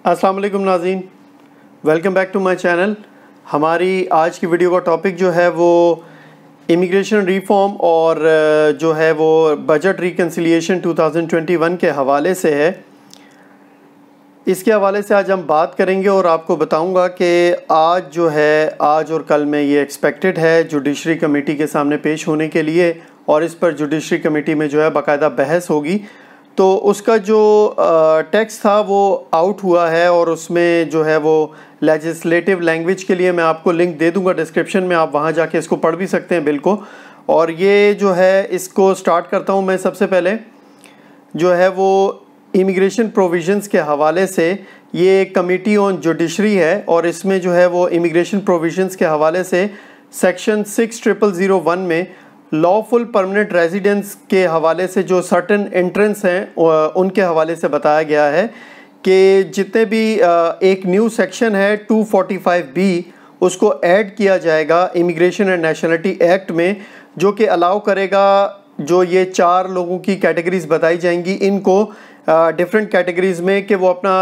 अस्सलाम वालेकुम नाज़रीन, welcome back to my channel. हमारी आज की वीडियो का टॉपिक जो है वो इमिग्रेशन रिफॉर्म और जो है वो बजट रिकन्सिलिएशन 2021 के हवाले से है। इसके हवाले से आज हम बात करेंगे और आपको बताऊंगा कि आज और कल में ये एक्सपेक्टेड है जुडिशरी कमेटी के सामने पेश होने के लिए, और इस पर जुडिशरी कमेटी में जो है बाकायदा बहस होगी। तो उसका जो टेक्स्ट था वो आउट हुआ है और उसमें जो है वो लेजिस्लेटिव लैंग्वेज के लिए मैं आपको लिंक दे दूंगा डिस्क्रिप्शन में, आप वहाँ जाके इसको पढ़ भी सकते हैं बिल को। और ये जो है इसको स्टार्ट करता हूँ मैं। सबसे पहले जो है वो इमिग्रेशन प्रोविजंस के हवाले से ये कमेटी ऑन जुडिशरी है, और इसमें जो है वो इमिग्रेशन प्रोविजंस के हवाले से सेक्शन 6001 में लॉफुल परमानेंट रेजिडेंस के हवाले से जो सर्टन एंट्रेंस हैं उनके हवाले से बताया गया है कि जितने भी एक न्यू सेक्शन है 245B उसको ऐड किया जाएगा इमिग्रेशन एंड नेशनलिटी एक्ट में, जो कि अलाउ करेगा जो ये 4 लोगों की कैटेगरीज बताई जाएंगी इनको डिफरेंट कैटेगरीज में कि वो अपना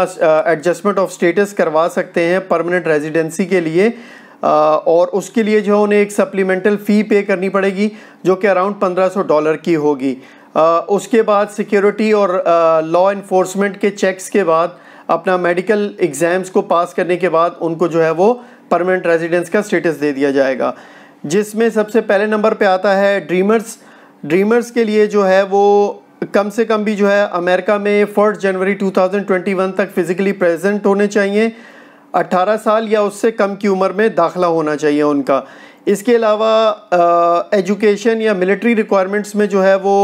एडजस्टमेंट ऑफ स्टेटस करवा सकते हैं परमानेंट रेजिडेंसी के लिए। और उसके लिए जो उन्हें एक सप्लीमेंटल फ़ी पे करनी पड़ेगी जो कि अराउंड $1500 की होगी। उसके बाद सिक्योरिटी और लॉ इन्फोर्समेंट के चेक्स के बाद अपना मेडिकल एग्ज़ाम्स को पास करने के बाद उनको जो है वो परमानेंट रेजिडेंस का स्टेटस दे दिया जाएगा। जिसमें सबसे पहले नंबर पे आता है ड्रीमर्स के लिए जो है वो कम से कम भी जो है अमेरिका में 1 जनवरी 2021 तक फिज़िकली प्रेजेंट होने चाहिए, 18 साल या उससे कम की उम्र में दाखिला होना चाहिए उनका। इसके अलावा एजुकेशन या मिलिट्री रिक्वायरमेंट्स में जो है वो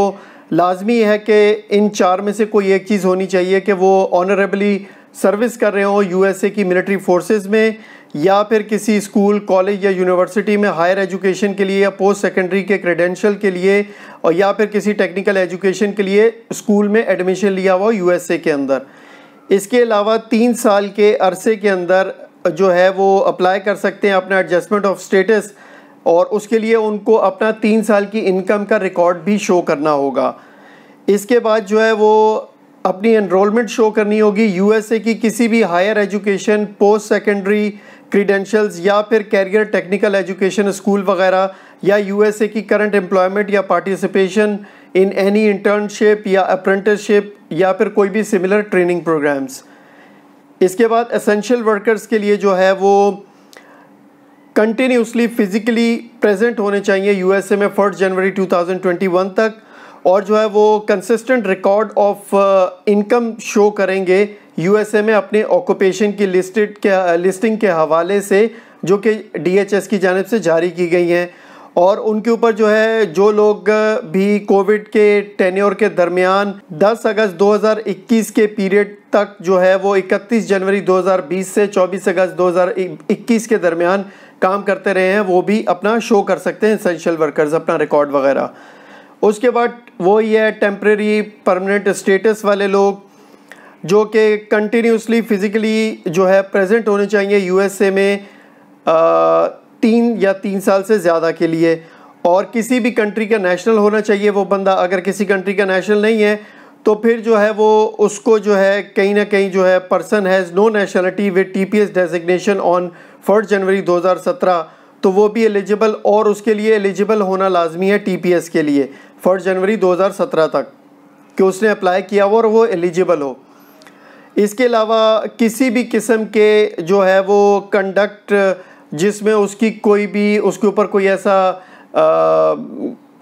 लाजमी है कि इन 4 में से कोई एक चीज़ होनी चाहिए कि वो ऑनरेबली सर्विस कर रहे हों यूएसए की मिलिट्री फोर्सेस में, या फिर किसी स्कूल कॉलेज या यूनिवर्सिटी में हायर एजुकेशन के लिए या पोस्ट सेकेंडरी के क्रेडेंशियल के लिए, और या फिर किसी टेक्निकल एजुकेशन के लिए स्कूल में एडमिशन लिया हुआ यूएसए के अंदर। इसके अलावा 3 साल के अरसे के अंदर जो है वो अप्लाई कर सकते हैं अपना एडजस्टमेंट ऑफ स्टेटस, और उसके लिए उनको अपना 3 साल की इनकम का रिकॉर्ड भी शो करना होगा। इसके बाद जो है वो अपनी एनरोलमेंट शो करनी होगी यूएसए की किसी भी higher education, post secondary credentials या फिर कैरियर टेक्निकल एजुकेशन स्कूल वगैरह, या यूएसए की करंट एम्प्लॉयमेंट या पार्टिसिपेशन इन एनी इंटर्नशिप या अप्रेंटिसशिप या फिर कोई भी सिमिलर ट्रेनिंग प्रोग्राम्स। इसके बाद एसेंशियल वर्कर्स के लिए जो है वो कंटिन्यूसली फिज़िकली प्रेजेंट होने चाहिए यूएसए में 1 जनवरी 2021 तक, और जो है वो consistent record of income show करेंगे यूएसए में अपने ऑक्यूपेशन की लिस्टिंग के हवाले से, जो कि डीएचएस की जानिब से जारी की गई हैं। और उनके ऊपर जो है जो लोग भी कोविड के टेन्योर के दरमियान 10 अगस्त 2021 के पीरियड तक जो है वो 31 जनवरी 2020 से 24 अगस्त 2021 के दरमियान काम करते रहे हैं, वो भी अपना शो कर सकते हैं एसेंशियल वर्कर्स अपना रिकॉर्ड वगैरह। उसके बाद वो ये है टेम्प्रेरी परमानेंट स्टेटस वाले लोग जो कि कंटिन्यूसली फिज़िकली जो है प्रेजेंट होने चाहिए यूएसए में 3 साल से ज़्यादा के लिए, और किसी भी कंट्री का नेशनल होना चाहिए वो बंदा। अगर किसी कंट्री का नेशनल नहीं है तो फिर जो है वो उसको जो है कहीं ना कहीं जो है person has no nationality with TPS designation on 1 January 2017, तो वो भी एलिजिबल, और उसके लिए एलिजिबल होना लाजमी है टीपीएस के लिए 1 जनवरी 2017 तक कि उसने अप्लाई किया हो और वो एलिजिबल हो। इसके अलावा किसी भी किस्म के जो है वो कंडक्ट जिसमें उसकी कोई भी उसके ऊपर कोई ऐसा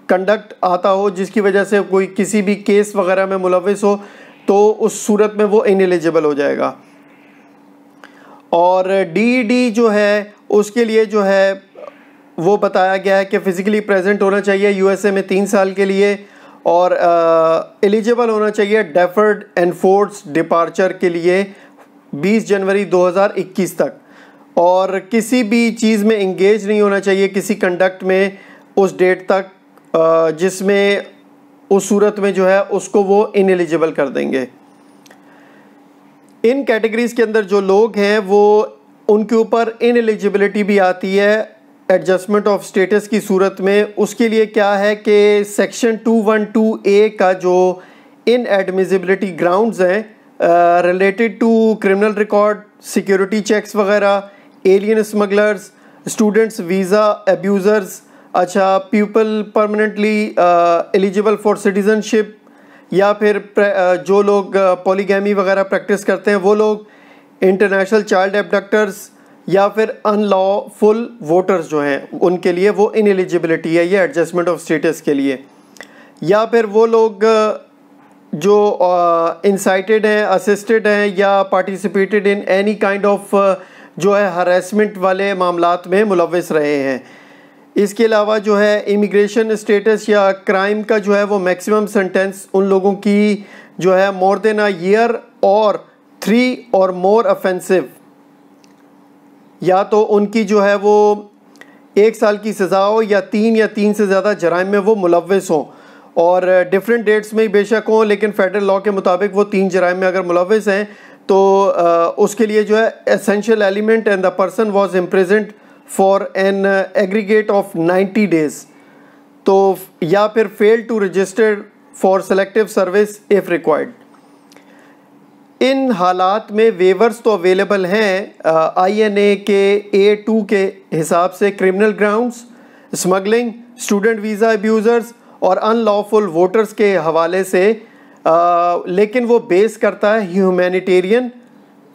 कंडक्ट आता हो जिसकी वजह से कोई किसी भी केस वगैरह में मुलविस हो, तो उस सूरत में वो इनएलिजिबल हो जाएगा। और डीईडी जो है उसके लिए जो है वो बताया गया है कि फ़िज़िकली प्रेजेंट होना चाहिए यूएसए में 3 साल के लिए, और एलिजिबल होना चाहिए डेफर्ड एनफोर्स डिपार्चर के लिए 20 जनवरी 2021 तक, और किसी भी चीज़ में इंगेज नहीं होना चाहिए किसी कंडक्ट में उस डेट तक जिसमें उस सूरत में जो है उसको वो इनएलिजिबल कर देंगे। इन कैटेगरीज़ के अंदर जो लोग हैं वो उनके ऊपर इनएलिजिबिलिटी भी आती है एडजस्टमेंट ऑफ स्टेटस की सूरत में। उसके लिए क्या है कि सेक्शन 212A का जो इनएडमिसिबिलिटी ग्राउंड्स हैं related to criminal record, security checks वगैरह, alien smugglers, students visa abusers, अच्छा people permanently eligible for citizenship, या फिर जो लोग पॉलीगैमी वगैरह प्रैक्टिस करते हैं वो लोग, इंटरनेशनल चाइल्ड एब्डक्टर्स, या फिर अनलॉफुल वोटर्स जो हैं उनके लिए वो इनएलिजिबिलिटी है ये एडजस्टमेंट ऑफ स्टेटस के लिए, या फिर वो लोग जो इंसाइटेड हैं, असिस्टेड हैं या participated in any kind of जो है हरासमेंट वाले मामलात में मुलव्वस रहे हैं। इसके अलावा जो है इमिग्रेशन स्टेटस या क्राइम का जो है वो मैक्सिमम सेंटेंस उन लोगों की जो है मोर देन अ ईयर और 3 और मोर ऑफेंसिव, या तो उनकी जो है वो 1 साल की सज़ा हो या 3 से ज़्यादा जराइम में वो मुलव्वस हों, और डिफरेंट डेट्स में ही बेशक हों, लेकिन फेडरल लॉ के मुताबिक वो 3 जराइम में अगर मुलव्वस हैं तो उसके लिए जो है essential element and the person was imprisoned for an aggregate of 90 days, तो या फिर fail to register for selective service if required. इन हालात में वेवर्स तो अवेलेबल हैं INA के A2 के हिसाब से criminal grounds, smuggling, student visa abusers और अनलॉफुल वोटर्स के हवाले से, लेकिन वो बेस करता है ह्यूमैनिटेरियन,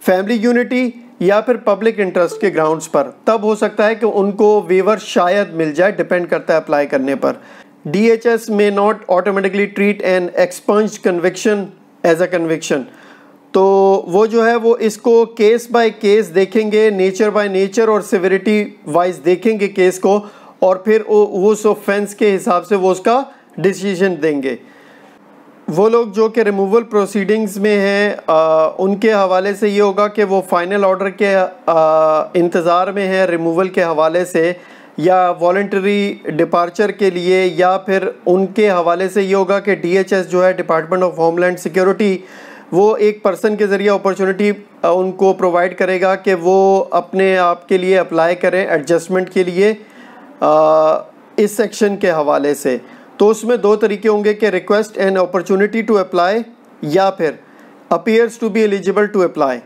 फैमिली यूनिटी या फिर पब्लिक इंटरेस्ट के ग्राउंड्स पर। तब हो सकता है कि उनको वेवर शायद मिल जाए, डिपेंड करता है अप्लाई करने पर। DHS may not automatically treat an expunged conviction as a conviction, तो वो जो है वो इसको केस बाय केस देखेंगे, नेचर बाय नेचर और सिविरिटी वाइज देखेंगे केस को, और फिर उस ऑफेंस के हिसाब से वो उसका डिसीजन देंगे। वो लोग जो कि रिमूवल प्रोसीडिंग्स में हैं उनके हवाले से ये होगा कि वो फाइनल ऑर्डर के इंतज़ार में है रिमूवल के हवाले से, या वॉलंटरी डिपार्चर के लिए, या फिर उनके हवाले से ये होगा कि DHS जो है डिपार्टमेंट ऑफ होमलैंड सिक्योरिटी वो एक पर्सन के ज़रिए अपॉर्चुनिटी उनको प्रोवाइड करेगा कि वो अपने आप के लिए अप्लाई करें एडजस्टमेंट के लिए इस सेक्शन के हवाले से। तो उसमें 2 तरीके होंगे कि request an opportunity to apply या फिर appears to be eligible to apply.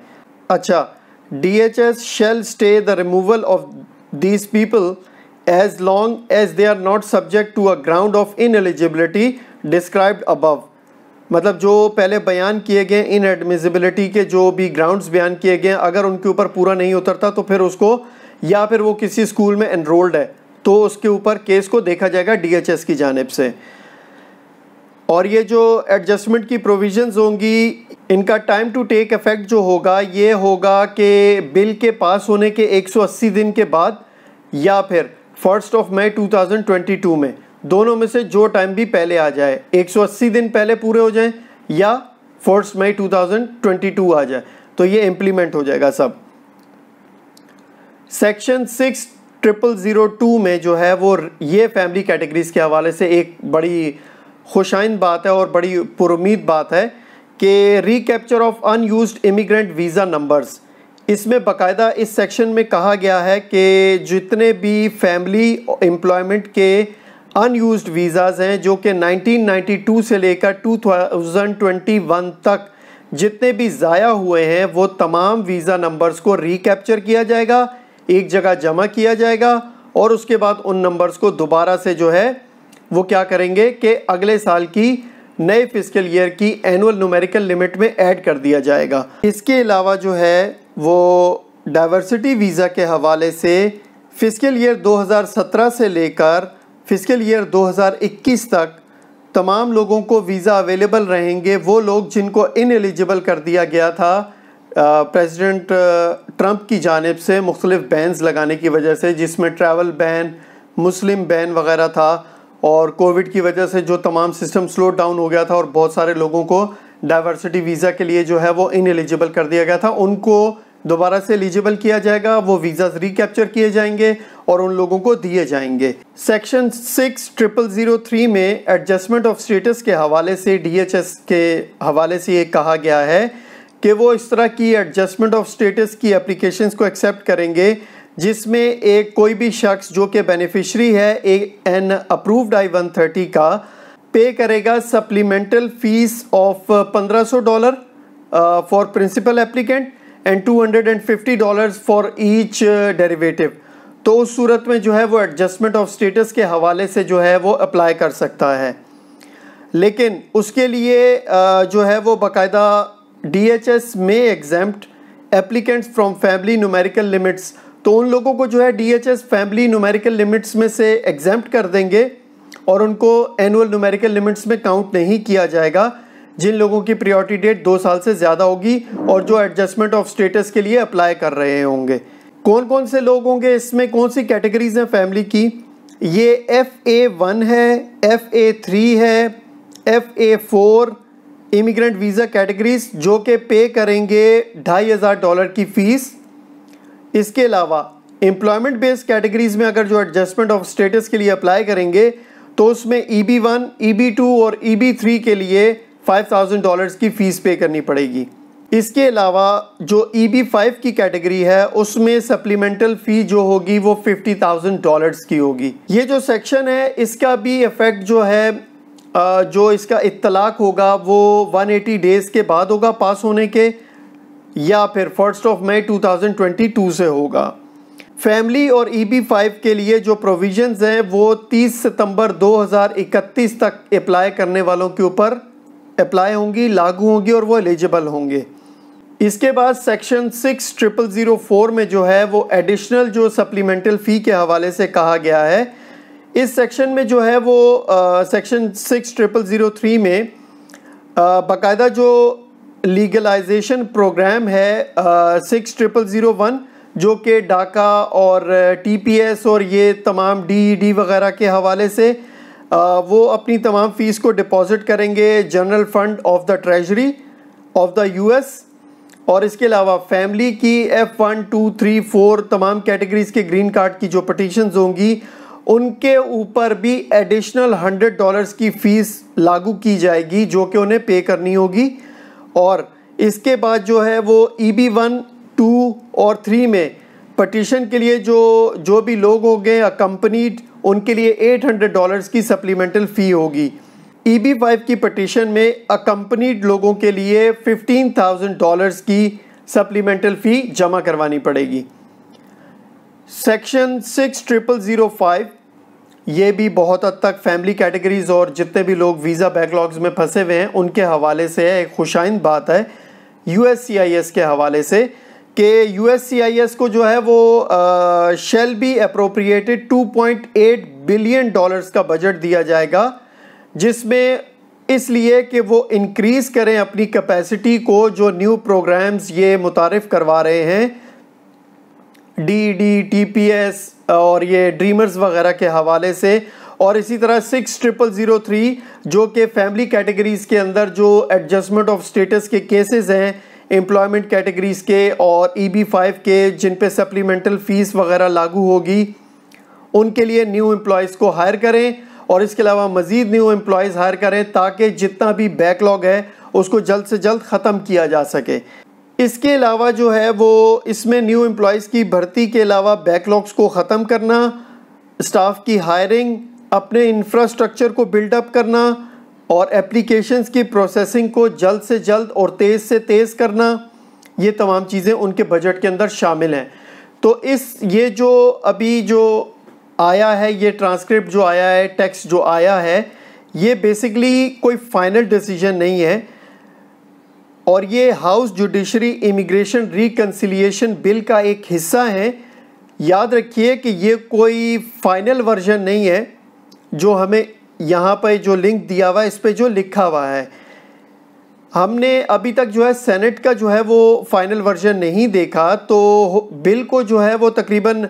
अच्छा, DHS shall stay the removal of these people as long as they are not subject to a ground of ineligibility described above। मतलब जो पहले बयान किए गए इनएडमिसिबिलिटी के जो भी ग्राउंड्स बयान किए गए, अगर उनके ऊपर पूरा नहीं उतरता तो फिर उसको, या फिर वो किसी स्कूल में एनरोल्ड है तो उसके ऊपर केस को देखा जाएगा DHS की जानिब से। और ये जो एडजस्टमेंट की प्रोविजंस होंगी, इनका टाइम टू टेक इफेक्ट जो होगा ये होगा कि बिल के पास होने के 180 दिन के बाद, या फिर 1 मई 2022 में, दोनों में से जो टाइम भी पहले आ जाए, 180 दिन पहले पूरे हो जाएं या 1 मई 2022 आ जाए, तो ये इम्प्लीमेंट हो जाएगा सब। सेक्शन 6002 में जो है वो ये फैमिली कैटेगरीज के हवाले से एक बड़ी खुशाइंद बात है और बड़ी पुरुमीद बात है कि recapture of unused immigrant visa numbers. इसमें बाकायदा इस सेक्शन में कहा गया है कि जितने भी फैमिली एम्प्लॉयमेंट के अनयूज्ड वीज़ाज़ हैं जो कि 1992 से लेकर 2021 तक जितने भी ज़ाया हुए हैं, वो तमाम वीज़ा नंबर्स को रिकैप्चर किया जाएगा, एक जगह जमा किया जाएगा, और उसके बाद उन नंबर्स को दोबारा से जो है वो क्या करेंगे कि अगले साल की नए फिस्कल ईयर की एनुअल न्यूमेरिकल लिमिट में ऐड कर दिया जाएगा। इसके अलावा जो है वो डाइवर्सिटी वीज़ा के हवाले से फिस्कल ईयर 2017 से लेकर फिस्कल ईयर 2021 तक तमाम लोगों को वीज़ा अवेलेबल रहेंगे। वो लोग जिनको इनएलिजिबल कर दिया गया था प्रेसिडेंट ट्रंप की जानिब से मुख्तलिफ बैन्स लगाने की वजह से, जिसमें ट्रैवल बैन, मुस्लिम बैन वगैरह था, और कोविड की वजह से जो तमाम सिस्टम स्लो डाउन हो गया था और बहुत सारे लोगों को डाइवर्सिटी वीज़ा के लिए जो है वो इनएलिजिबल कर दिया गया था, उनको दोबारा से एलिजिबल किया जाएगा, वो वीज़ाज रिकैप्चर किए जाएंगे और उन लोगों को दिए जाएंगे। सेक्शन 6003 में एडजस्टमेंट ऑफ स्टेटस के हवाले से DHS के हवाले से ये कहा गया है कि वो इस तरह की एडजस्टमेंट ऑफ स्टेटस की एप्लीकेशंस को एक्सेप्ट करेंगे जिसमें एक कोई भी शख्स जो कि बेनिफिशरी है एन अप्रूव्ड I-130 का पे करेगा supplemental fees of $1500 for principal applicant and $250 for each derivative. तो उस सूरत में जो है वो एडजस्टमेंट ऑफ स्टेटस के हवाले से जो है वो अप्लाई कर सकता है। लेकिन उसके लिए जो है वो बाकायदा DHS में exempt applicants from family numerical limits, तो उन लोगों को जो है DHS फैमिली न्यूमेरिकल लिमिट्स में से एग्जेम्प्ट कर देंगे और उनको एनुअल न्यूमेरिकल लिमिट्स में काउंट नहीं किया जाएगा जिन लोगों की प्रायोरिटी डेट 2 साल से ज़्यादा होगी और जो एडजस्टमेंट ऑफ स्टेटस के लिए अप्लाई कर रहे होंगे। कौन कौन से लोग होंगे इसमें, कौन सी कैटेगरीज हैं फैमिली की? ये FA1 है, FA3 है, FA4 इमिग्रेंट वीज़ा कैटेगरीज जो कि पे करेंगे $2,500 की फ़ीस। इसके अलावा एम्प्लॉयमेंट बेस्ड कैटेगरीज में अगर जो एडजस्टमेंट ऑफ स्टेटस के लिए अप्लाई करेंगे तो उसमें EB1, EB2 और EB3 के लिए $5,000 की फ़ीस पे करनी पड़ेगी। इसके अलावा जो EB5 की कैटेगरी है उसमें सप्लीमेंटल फ़ी जो होगी वो $50,000 की होगी। ये जो सेक्शन है इसका भी इफ़ेक्ट जो है जो इसका इत्तलाक होगा वो 180 डेज़ के बाद होगा पास होने के, या फिर 1 मई 2022 से होगा। फैमिली और EB5 के लिए जो प्रोविजंस हैं वो 30 सितंबर 2031 तक अप्लाई करने वालों के ऊपर अप्लाई होंगी, लागू होंगी और वो एलिजिबल होंगे। इसके बाद सेक्शन 6004 में जो है वो एडिशनल जो सप्लीमेंटल फ़ी के हवाले से कहा गया है। इस सेक्शन में जो है वो सेक्शन 6003 में बाकायदा जो लीगलाइजेशन प्रोग्राम है 6001 जो कि डाका और TPS और ये तमाम DED वगैरह के हवाले से वो अपनी तमाम फ़ीस को डिपॉजिट करेंगे general fund of the treasury of the US। और इसके अलावा फैमिली की F1, 2, 3, 4 तमाम कैटेगरीज़ के ग्रीन कार्ड की जो पटिशन्स होंगी उनके ऊपर भी एडिशनल $100 की फ़ीस लागू की जाएगी जो कि उन्हें पे करनी होगी। और इसके बाद जो है वो EB1, 2 और 3 में पटिशन के लिए जो भी लोग होंगे अकम्पनीड उनके लिए $800 की सप्लीमेंटल फ़ी होगी। EB5 की पटिशन में अकम्पनीड लोगों के लिए $15,000 की सप्लीमेंटल फ़ी जमा करवानी पड़ेगी। सेक्शन 6005 ये भी बहुत हद तक फैमिली कैटेगरीज़ और जितने भी लोग वीज़ा बैकलॉग्स में फंसे हुए हैं उनके हवाले से है। एक खुशाइंद बात है USCIS के हवाले से कि USCIS को जो है वो शेल बी अप्रोप्रिएटेड $2.8 बिलियन का बजट दिया जाएगा, जिसमें इसलिए कि वो इंक्रीज़ करें अपनी कैपेसिटी को जो न्यू प्रोग्राम्स ये मुतारिफ़ करवा रहे हैं DED, TPS और ये ड्रीमर्स वगैरह के हवाले से। और इसी तरह 6003 जो कि फैमिली कैटेगरीज़ के अंदर जो एडजस्टमेंट ऑफ स्टेटस के केसेस हैं एम्प्लॉयमेंट कैटेगरीज़ के और EB5 के जिन पे सप्लीमेंटल फ़ीस वगैरह लागू होगी उनके लिए न्यू एम्प्लॉयज़ को हायर करें और इसके अलावा मज़ीद न्यू एम्प्लॉयज़ हायर करें ताकि जितना भी बैकलॉग है उसको जल्द से जल्द ख़त्म किया जा सके। इसके अलावा जो है वो इसमें न्यू एम्प्लॉयज़ की भर्ती के अलावा बैकलॉग्स को ख़त्म करना, स्टाफ की हायरिंग, अपने इंफ्रास्ट्रक्चर को बिल्डअप करना और एप्लीकेशंस की प्रोसेसिंग को जल्द से जल्द और तेज़ से तेज़ करना, ये तमाम चीज़ें उनके बजट के अंदर शामिल हैं। तो ये जो अभी जो आया है, ये ट्रांसक्रिप्ट जो आया है, टेक्स्ट जो आया है, ये बेसिकली कोई फाइनल डिसीजन नहीं है और ये house judiciary immigration reconciliation bill का एक हिस्सा है। याद रखिए कि ये कोई फाइनल वर्जन नहीं है। जो हमें यहाँ पर जो लिंक दिया हुआ है इस पर जो लिखा हुआ है, हमने अभी तक जो है सेनेट का जो है वो फाइनल वर्जन नहीं देखा, तो बिल को जो है वो तकरीबन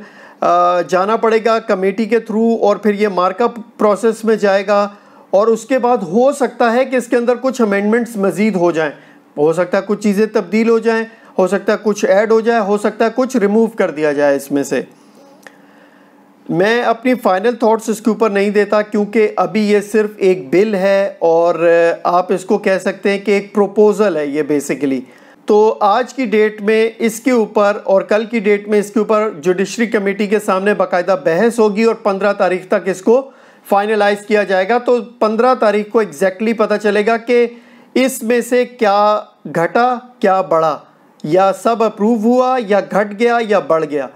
जाना पड़ेगा कमेटी के थ्रू और फिर ये मार्कअप प्रोसेस में जाएगा और उसके बाद हो सकता है कि इसके अंदर कुछ अमेंडमेंट्स मज़ीद हो जाएं, हो सकता है कुछ चीज़ें तब्दील हो जाएं, हो सकता है कुछ ऐड हो जाए, हो सकता है कुछ रिमूव कर दिया जाए इसमें से। मैं अपनी फ़ाइनल थॉट्स इसके ऊपर नहीं देता क्योंकि अभी ये सिर्फ एक बिल है और आप इसको कह सकते हैं कि एक प्रपोज़ल है ये बेसिकली। तो आज की डेट में इसके ऊपर और कल की डेट में इसके ऊपर जुडिशरी कमेटी के सामने बाकायदा बहस होगी और 15 तारीख तक इसको फाइनलाइज किया जाएगा। तो 15 तारीख को एग्जैक्टली पता चलेगा कि इसमें से क्या घटा क्या बढ़ा, या सब अप्रूव हुआ या घट गया या बढ़ गया।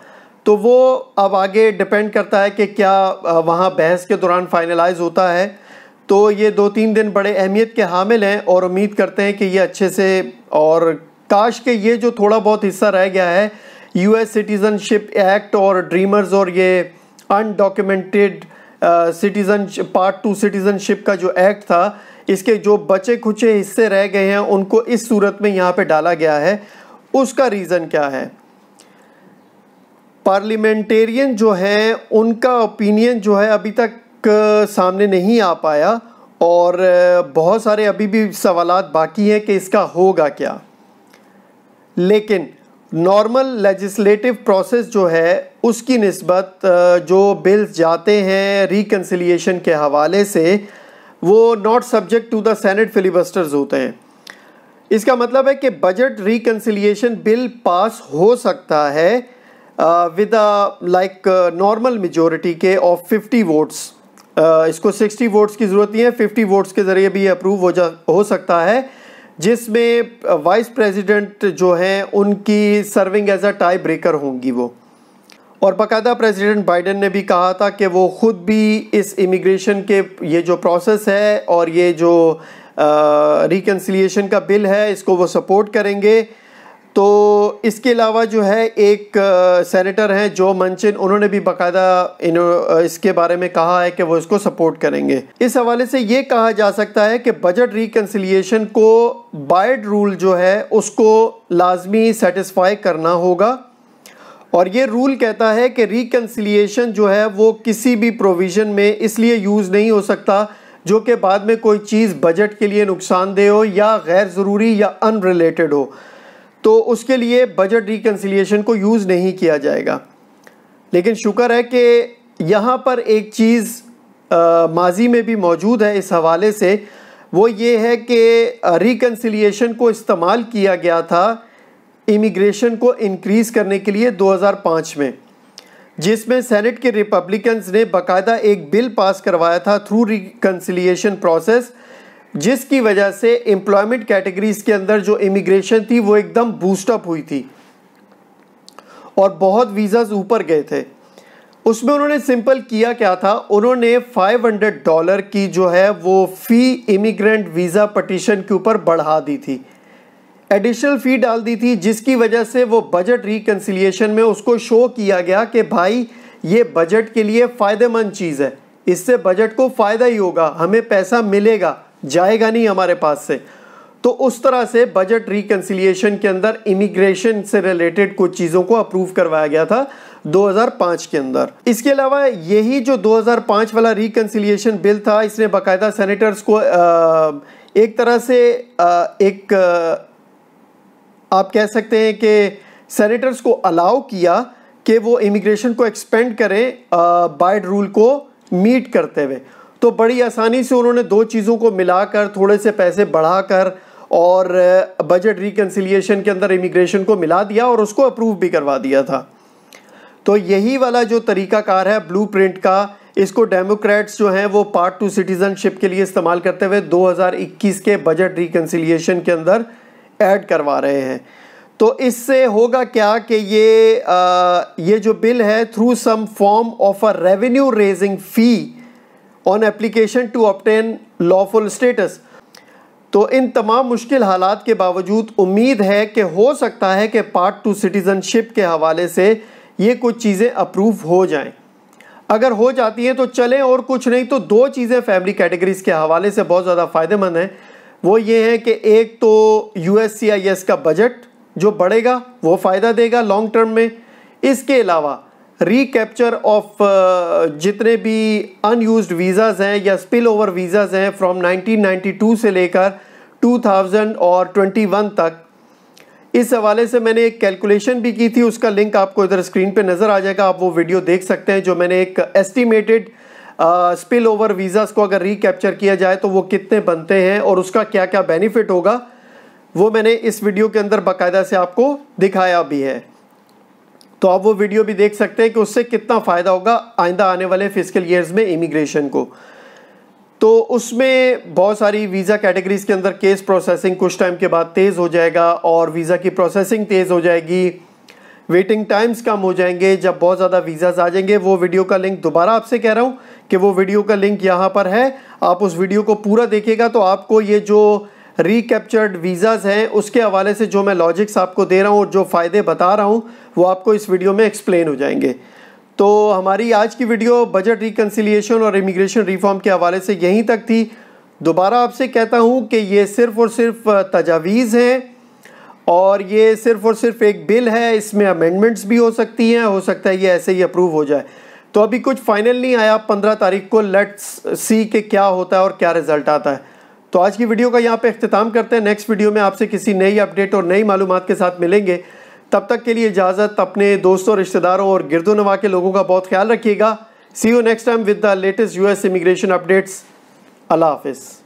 तो वो अब आगे डिपेंड करता है कि क्या वहाँ बहस के दौरान फाइनलाइज होता है। तो ये 2-3 दिन बड़े अहमियत के हामिल हैं और उम्मीद करते हैं कि ये अच्छे से, और काश के ये जो थोड़ा बहुत हिस्सा रह गया है यूएस सिटीज़नशिप एक्ट और ड्रीमर्स और ये अनडॉक्यूमेंटेड सिटीज़न पार्ट 2 सिटीज़नशिप का जो एक्ट था, इसके जो बचे खुचे हिस्से रह गए हैं उनको इस सूरत में यहाँ पे डाला गया है। उसका रीज़न क्या है? पार्लियामेंटेरियन जो है उनका ओपिनियन जो है अभी तक सामने नहीं आ पाया और बहुत सारे अभी भी सवालात बाकी हैं कि इसका होगा क्या। लेकिन नॉर्मल लेजिस्लेटिव प्रोसेस जो है उसकी निस्बत जो बिल्स जाते हैं रिकन्सिलिएशन के हवाले से वो not subject to the Senate filibusters होते हैं। इसका मतलब है कि बजट रिकन्सिलिएशन बिल पास हो सकता है विद लाइक नॉर्मल मेजॉरिटी के ऑफ 50 वोट्स। इसको 60 वोट्स की ज़रूरत नहीं है, 50 वोट्स के ज़रिए भी अप्रूव हो सकता है, जिसमें वाइस प्रेसिडेंट जो हैं उनकी serving as a tie breaker होंगी वो। और बाकायदा प्रेसिडेंट बाइडेन ने भी कहा था कि वो ख़ुद भी इस इमिग्रेशन के ये जो प्रोसेस है और ये जो रिकन्सिलिएशन का बिल है इसको वो सपोर्ट करेंगे। तो इसके अलावा जो है एक सेनेटर हैं जो मंचिन, उन्होंने भी बाकायदा इसके बारे में कहा है कि वो इसको सपोर्ट करेंगे। इस हवाले से ये कहा जा सकता है कि बजट रिकन्सिलिएशन को बायड रूल जो है उसको लाजमी सेटिस्फाई करना होगा। और ये रूल कहता है कि रिकन्सिलिएशन जो है वो किसी भी प्रोविज़न में इसलिए यूज़ नहीं हो सकता जो कि बाद में कोई चीज़ बजट के लिए नुकसानदेह हो या गैर ज़रूरी या अनरिलेटेड हो, तो उसके लिए बजट रिकन्सिलिएशन को यूज़ नहीं किया जाएगा। लेकिन शुक्र है कि यहाँ पर एक चीज़ माजी में भी मौजूद है इस हवाले से, वो ये है कि रिकन्सिलिएशन को इस्तेमाल किया गया था इमिग्रेशन को इंक्रीज़ करने के लिए 2005 में, जिसमें सेनेट के रिपब्लिकन्स ने बाकायदा एक बिल पास करवाया था थ्रू रिकन्सिलिएशन प्रोसेस, जिसकी वजह से एम्प्लॉयमेंट कैटेगरीज के अंदर जो इमिग्रेशन थी वो एकदम बूस्टअप हुई थी और बहुत वीज़ाज ऊपर गए थे। उसमें उन्होंने सिंपल किया क्या था, उन्होंने $500 की जो है वो फ़ी इमिग्रेंट वीज़ा पटिशन के ऊपर बढ़ा दी थी, एडिशनल फ़ी डाल दी थी, जिसकी वजह से वो बजट रिकन्सिलिएशन में उसको शो किया गया कि भाई ये बजट के लिए फ़ायदेमंद चीज़ है, इससे बजट को फ़ायदा ही होगा, हमें पैसा मिलेगा, जाएगा नहीं हमारे पास से। तो उस तरह से बजट रिकन्सिलिएशन के अंदर इमिग्रेशन से रिलेटेड कुछ चीज़ों को अप्रूव करवाया गया था 2005 के अंदर। इसके अलावा यही जो 2005 वाला रिकन्सिलिएशन बिल था, इसने बाकायदा सेनेटर्स को एक तरह से आप कह सकते हैं कि सेनेटर्स को अलाउ किया कि वो इमिग्रेशन को एक्सपेंड करें बायड रूल को मीट करते हुए। तो बड़ी आसानी से उन्होंने दो चीज़ों को मिलाकर थोड़े से पैसे बढ़ाकर और बजट रिकन्सिलिएशन के अंदर इमिग्रेशन को मिला दिया और उसको अप्रूव भी करवा दिया था। तो यही वाला जो तरीकाकार है ब्लूप्रिंट का, इसको डेमोक्रेट्स जो हैं वो पार्ट 2 सिटीजनशिप के लिए इस्तेमाल करते हुए 2021 के बजट रिकन्सिलिएशन के अंदर ऐड करवा रहे हैं। तो इससे होगा क्या कि ये जो बिल है through some form of a revenue raising fee on application to obtain lawful status. तो इन तमाम मुश्किल हालात के बावजूद उम्मीद है कि हो सकता है कि पार्ट 2 सिटीजनशिप के हवाले से ये कुछ चीज़ें अप्रूव हो जाएं। अगर हो जाती हैं तो चलें, और कुछ नहीं तो दो चीज़ें फैमिली कैटेगरीज के हवाले से बहुत ज़्यादा फ़ायदेमंद हैं। वो ये है कि एक तो USCIS का बजट जो बढ़ेगा वो फ़ायदा देगा लॉन्ग टर्म में। इसके अलावा रिकैप्चर ऑफ जितने भी अनयूज्ड वीज़ाज़ हैं या स्पिल ओवर वीज़ाज़ हैं फ्रॉम 1992 से लेकर 2021 तक, इस हवाले से मैंने एक कैलकुलेशन भी की थी, उसका लिंक आपको इधर स्क्रीन पे नज़र आ जाएगा, आप वो वीडियो देख सकते हैं। जो मैंने एक एस्टिमेटेड स्पिल ओवर वीज़ाज़ को अगर रिकैप्चर किया जाए तो वो कितने बनते हैं और उसका क्या क्या बेनिफिट होगा, वो मैंने इस वीडियो के अंदर बाकायदा से आपको दिखाया भी है। तो आप वो वीडियो भी देख सकते हैं कि उससे कितना फ़ायदा होगा आइंदा आने वाले फिस्कल ईयर्स में इमिग्रेशन को। तो उसमें बहुत सारी वीज़ा कैटेगरीज़ के अंदर केस प्रोसेसिंग कुछ टाइम के बाद तेज़ हो जाएगा और वीज़ा की प्रोसेसिंग तेज़ हो जाएगी, वेटिंग टाइम्स कम हो जाएंगे जब बहुत ज़्यादा वीज़ाज़ आ जाएंगे। वो वीडियो का लिंक दोबारा आपसे कह रहा हूँ कि वो वीडियो का लिंक यहाँ पर है, आप उस वीडियो को पूरा देखिएगा तो आपको ये जो रिकैप्चर्ड वीज़ाज़ हैं उसके हवाले से जो मैं लॉजिक्स आपको दे रहा हूँ और जो फ़ायदे बता रहा हूँ वो आपको इस वीडियो में एक्सप्लेन हो जाएंगे। तो हमारी आज की वीडियो बजट रिकन्सिलिएशन और इमिग्रेशन रिफॉर्म के हवाले से यहीं तक थी। दोबारा आपसे कहता हूँ कि ये सिर्फ़ और सिर्फ तजावीज़ हैं और ये सिर्फ़ और सिर्फ एक बिल है, इसमें अमेंडमेंट्स भी हो सकती हैं, हो सकता है ये ऐसे ही अप्रूव हो जाए। तो अभी कुछ फाइनल नहीं आया, 15 तारीख को लेट्स सी कि क्या होता है और क्या रिज़ल्ट आता है। तो आज की वीडियो का यहाँ पे इख्तिताम करते हैं। नेक्स्ट वीडियो में आपसे किसी नई अपडेट और नई मालूमात के साथ मिलेंगे। तब तक के लिए इजाज़त। अपने दोस्तों, रिश्तेदारों और गिरदोनवा के लोगों का बहुत ख्याल रखिएगा। See you next time with the latest US immigration updates. अल्लाह हाफिज़।